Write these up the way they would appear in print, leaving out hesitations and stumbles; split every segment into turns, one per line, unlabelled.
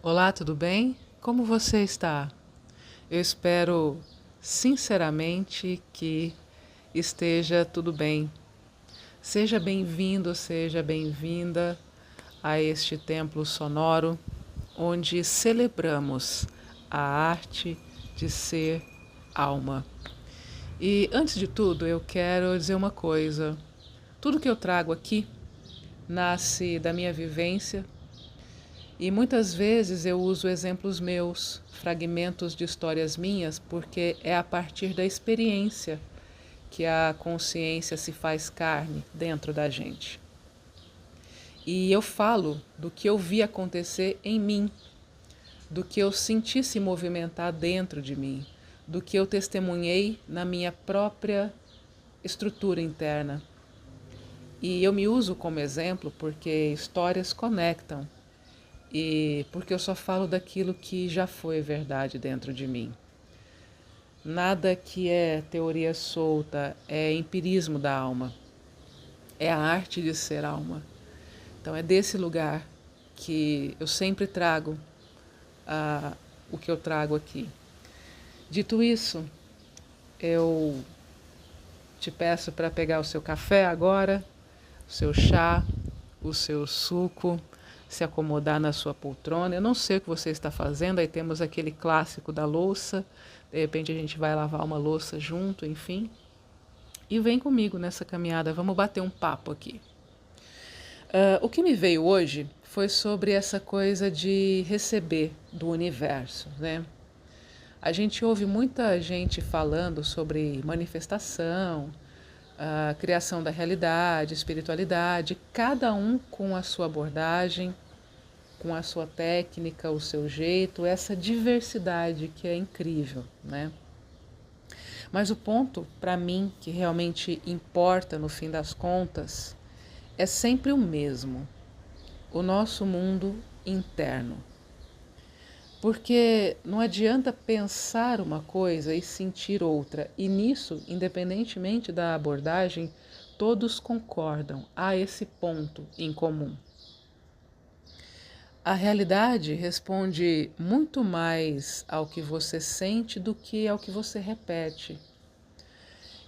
Olá, tudo bem? Como você está? Eu espero sinceramente que esteja tudo bem. Seja bem-vindo, seja bem-vinda a este templo sonoro onde celebramos a arte de ser alma. E antes de tudo, eu quero dizer uma coisa. Tudo que eu trago aqui nasce da minha vivência. E muitas vezes eu uso exemplos meus, fragmentos de histórias minhas, porque é a partir da experiência que a consciência se faz carne dentro da gente. E eu falo do que eu vi acontecer em mim, do que eu senti se movimentar dentro de mim, do que eu testemunhei na minha própria estrutura interna. E eu me uso como exemplo porque histórias conectam. E porque eu só falo daquilo que já foi verdade dentro de mim. Nada que é teoria solta é empirismo da alma. É a arte de ser alma. Então é desse lugar que eu sempre trago o que eu trago aqui. Dito isso, eu te peço para pegar o seu café agora, o seu chá, o seu suco, se acomodar na sua poltrona. Eu não sei o que você está fazendo, aí temos aquele clássico da louça, de repente a gente vai lavar uma louça junto, enfim. E vem comigo nessa caminhada, vamos bater um papo aqui. O que me veio hoje foi sobre essa coisa de receber do universo, né? A gente ouve muita gente falando sobre manifestação, a criação da realidade, espiritualidade, cada um com a sua abordagem, com a sua técnica, o seu jeito, essa diversidade que é incrível, né? Mas o ponto, para mim, que realmente importa no fim das contas, é sempre o mesmo: o nosso mundo interno. Porque não adianta pensar uma coisa e sentir outra, e nisso, independentemente da abordagem, todos concordam, há esse ponto em comum. A realidade responde muito mais ao que você sente do que ao que você repete.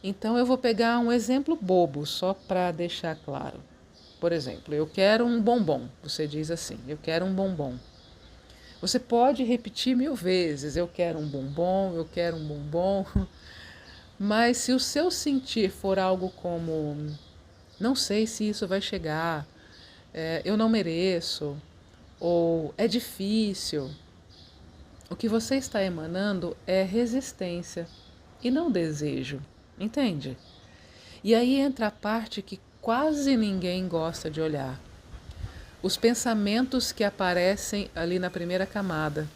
Então eu vou pegar um exemplo bobo, só para deixar claro. Por exemplo, eu quero um bombom. Você diz assim: eu quero um bombom. Você pode repetir 1000 vezes: eu quero um bombom, eu quero um bombom. Mas se o seu sentir for algo como: não sei se isso vai chegar, eu não mereço, ou é difícil, o que você está emanando é resistência e não desejo, entende? E aí entra a parte que quase ninguém gosta de olhar. Os pensamentos que aparecem ali na primeira camada.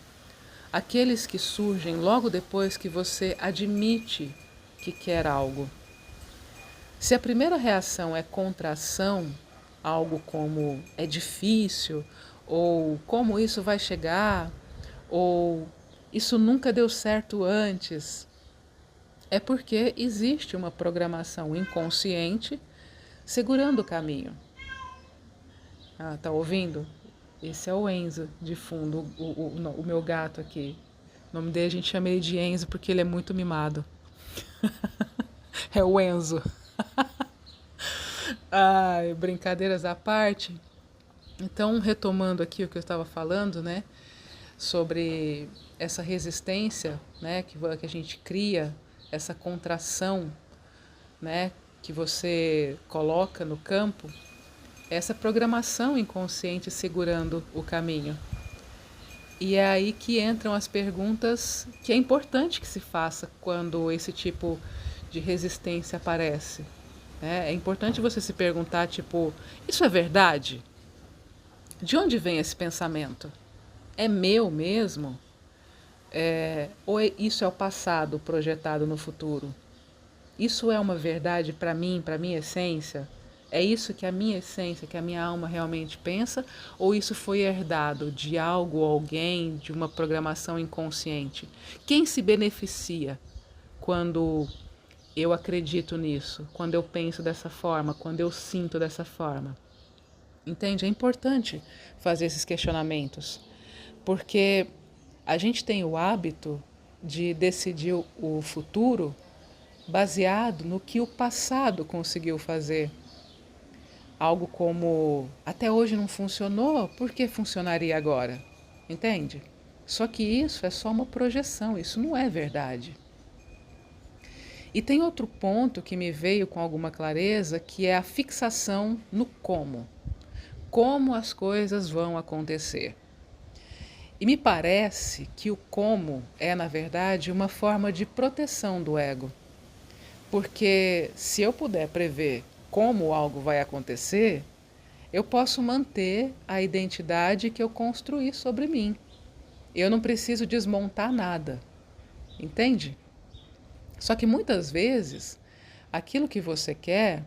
Aqueles que surgem logo depois que você admite que quer algo. Se a primeira reação é contração, algo como é difícil, ou como isso vai chegar, ou isso nunca deu certo antes, é porque existe uma programação inconsciente segurando o caminho. Tá ouvindo? Esse é o Enzo de fundo, o meu gato aqui. O nome dele a gente chama ele de Enzo porque ele é muito mimado. É o Enzo. Ai, brincadeiras à parte. Então, retomando aqui o que eu estava falando, né, sobre essa resistência, né, que a gente cria, essa contração, né, que você coloca no campo, essa programação inconsciente segurando o caminho. E é aí que entram as perguntas que é importante que se faça quando esse tipo de resistência aparece. É importante você se perguntar, tipo, isso é verdade? De onde vem esse pensamento? É meu mesmo? Ou isso é o passado projetado no futuro? Isso é uma verdade para mim, para minha essência? É isso que a minha essência, que a minha alma realmente pensa? Ou isso foi herdado de algo, alguém, de uma programação inconsciente? Quem se beneficia quando eu acredito nisso, quando eu penso dessa forma, quando eu sinto dessa forma? Entende? É importante fazer esses questionamentos, Porque a gente tem o hábito de decidir o futuro baseado no que o passado conseguiu fazer. Algo como, até hoje não funcionou, por que funcionaria agora? Entende? Só que isso é só uma projeção, isso não é verdade. E tem outro ponto que me veio com alguma clareza, que é a fixação no como. Como as coisas vão acontecer. E me parece que o como é, na verdade, uma forma de proteção do ego. Porque se eu puder prever como algo vai acontecer, eu posso manter a identidade que eu construí sobre mim. Eu não preciso desmontar nada, entende? Só que muitas vezes, aquilo que você quer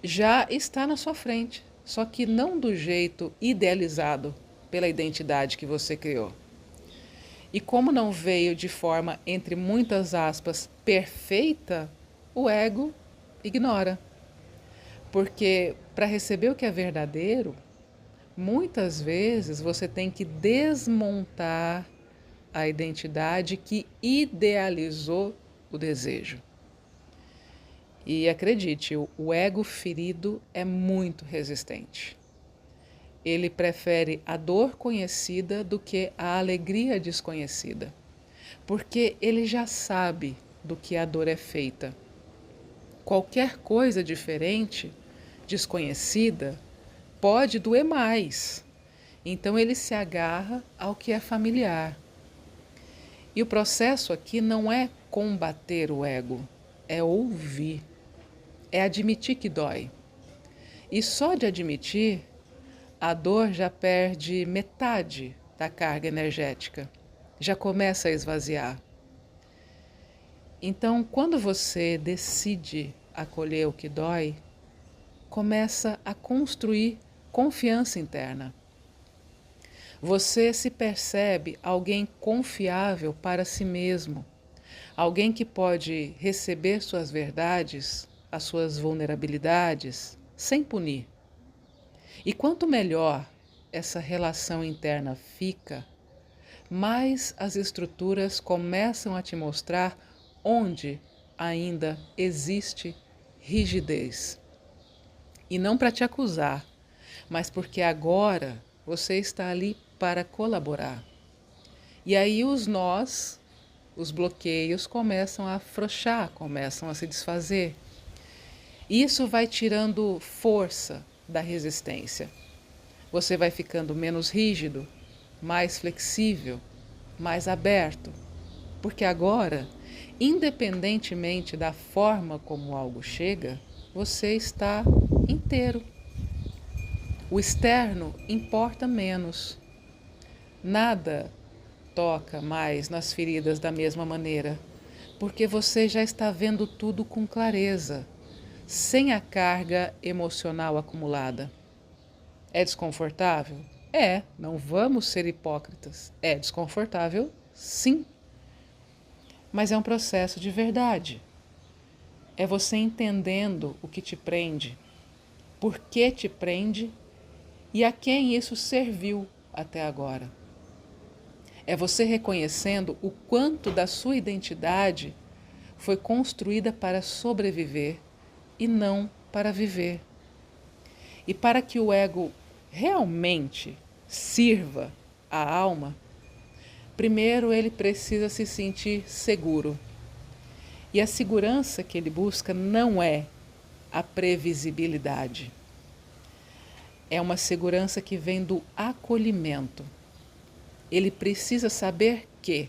já está na sua frente, só que não do jeito idealizado pela identidade que você criou. E como não veio de forma, entre muitas aspas, perfeita, o ego ignora. Porque para receber o que é verdadeiro, muitas vezes você tem que desmontar a identidade que idealizou o desejo. E acredite, o ego ferido é muito resistente. Ele prefere a dor conhecida do que a alegria desconhecida, porque ele já sabe do que a dor é feita. Qualquer coisa diferente, desconhecida, pode doer mais. Então ele se agarra ao que é familiar. E o processo aqui não é combater o ego, é ouvir, é admitir que dói. E só de admitir, a dor já perde metade da carga energética, já começa a esvaziar. Então, quando você decide acolher o que dói, começa a construir confiança interna. Você se percebe alguém confiável para si mesmo, alguém que pode receber suas verdades, as suas vulnerabilidades, sem punir. E quanto melhor essa relação interna fica, mais as estruturas começam a te mostrar onde ainda existe rigidez. E não para te acusar, mas porque agora você está ali para colaborar. E aí os nós, os bloqueios começam a afrouxar, começam a se desfazer. Isso vai tirando força da resistência. Você vai ficando menos rígido, mais flexível, mais aberto. Porque agora, independentemente da forma como algo chega, você está inteiro. O externo importa menos. Nada toca mais nas feridas da mesma maneira, porque você já está vendo tudo com clareza, sem a carga emocional acumulada. É desconfortável? É, não vamos ser hipócritas. É desconfortável, sim. Mas é um processo de verdade. É você entendendo o que te prende, por que te prende e a quem isso serviu até agora. É você reconhecendo o quanto da sua identidade foi construída para sobreviver e não para viver. E para que o ego realmente sirva a alma, primeiro ele precisa se sentir seguro. E a segurança que ele busca não é a previsibilidade. É uma segurança que vem do acolhimento. Ele precisa saber que,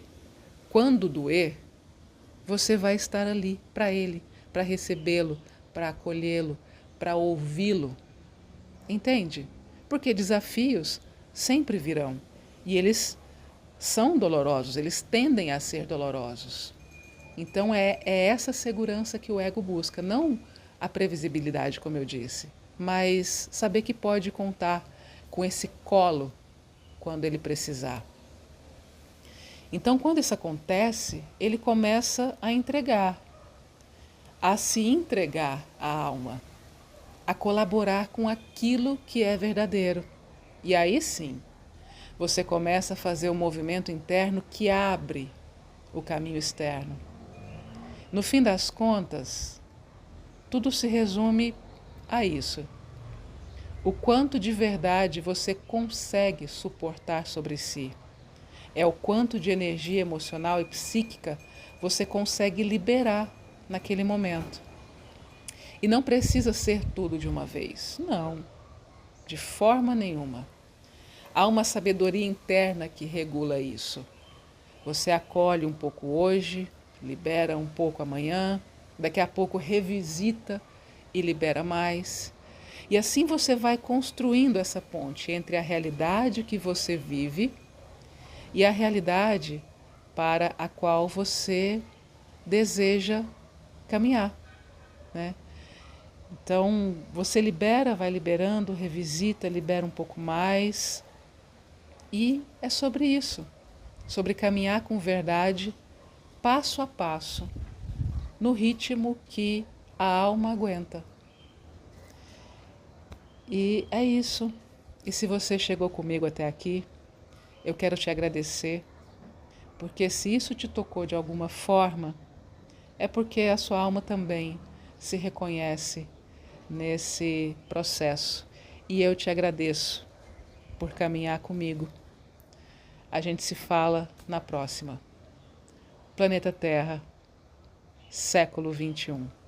quando doer, você vai estar ali para ele, para recebê-lo, para acolhê-lo, para ouvi-lo. Entende? Porque desafios sempre virão e eles são dolorosos, eles tendem a ser dolorosos. Então é essa segurança que o ego busca, não a previsibilidade, como eu disse, mas saber que pode contar com esse colo quando ele precisar. Então, quando isso acontece, ele começa a entregar, a se entregar à alma, a colaborar com aquilo que é verdadeiro. E aí sim, você começa a fazer o movimento interno que abre o caminho externo. No fim das contas, tudo se resume a isso. O quanto de verdade você consegue suportar sobre si. É o quanto de energia emocional e psíquica você consegue liberar naquele momento. E não precisa ser tudo de uma vez. Não, de forma nenhuma. Há uma sabedoria interna que regula isso. Você acolhe um pouco hoje, libera um pouco amanhã, daqui a pouco revisita e libera mais. E assim você vai construindo essa ponte entre a realidade que você vive e a realidade para a qual você deseja caminhar, né? Então, você libera, vai liberando, revisita, libera um pouco mais. E é sobre isso, sobre caminhar com verdade, passo a passo, no ritmo que a alma aguenta. E é isso. E se você chegou comigo até aqui, eu quero te agradecer, porque se isso te tocou de alguma forma, é porque a sua alma também se reconhece nesse processo. E eu te agradeço por caminhar comigo. A gente se fala na próxima. Planeta Terra, século XXI.